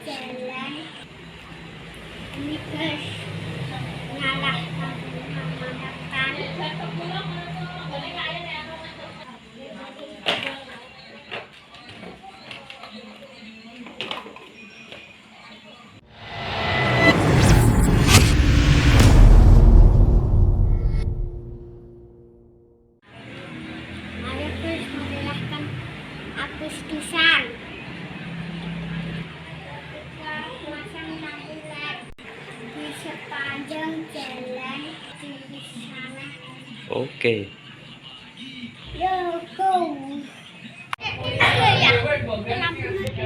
jalan ini guys, nyala meramakan. Ayo guys, meriahkan Agustusan. Pasang lampu LED di sepanjang jalan di sana. Oke. Yo go. Ya, lampu kita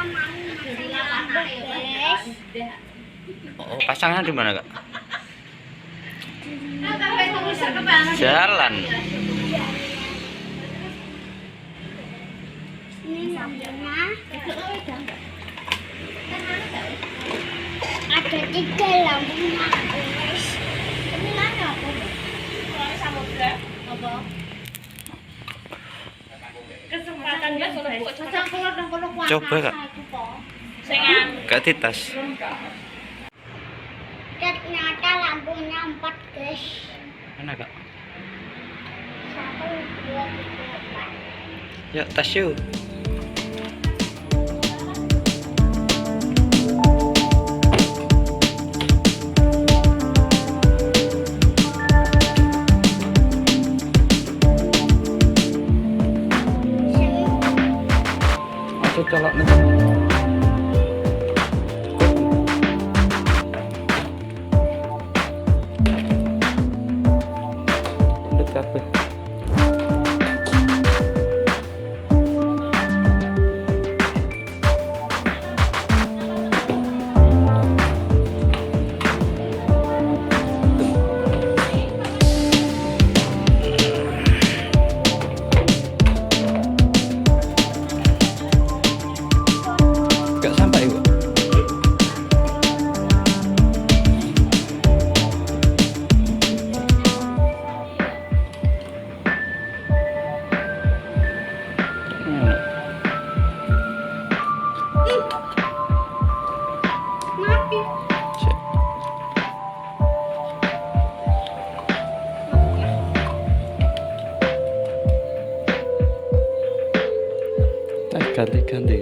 mau masang lampu guys. Oh, pasangnya di mana, Kak? Jalan. Ini lampunya ada 3 lampunya guys. Ini mana apa? Samudra apa? Kesempatan guys, Coba, Kak. Gak di tas. Ternyata lampunya 4 guys. Mana, Kak? 1, 2, 3, 4. Yuk, tas yuk. Aku colok nih. Udah capek. Gak sampai, Bu. Mati. Cek. Ganti-ganti.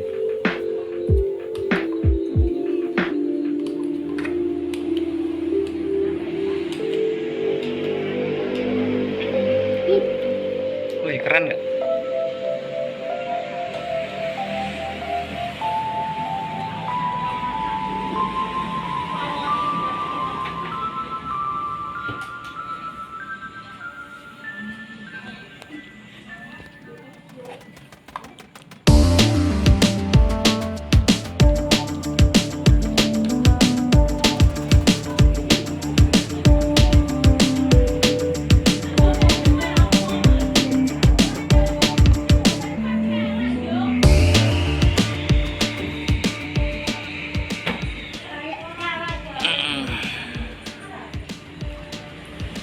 Wih, keren nggak?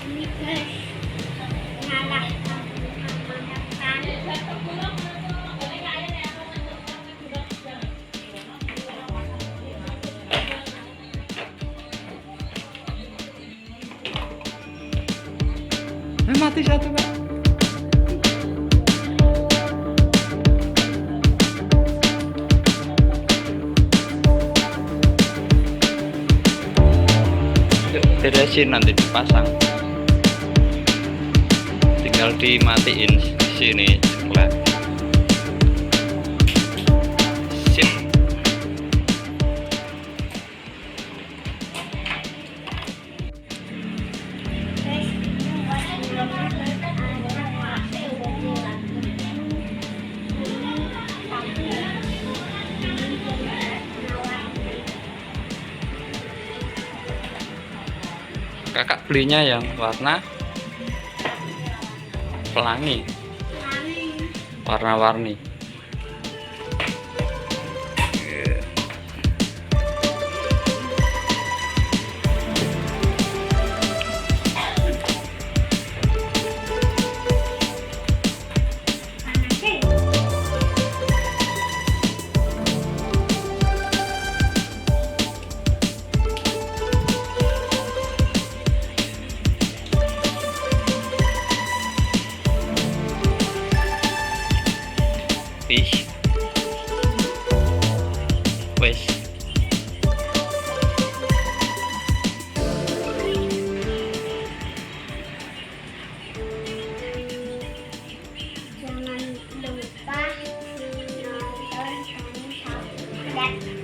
Ini guys, nyala meramakan. Mati satu, Kak. Beresin, nanti dipasang. Tinggal dimatiin sini sebelah. Sip. Kakak belinya yang warna pelangi, warna-warni. LED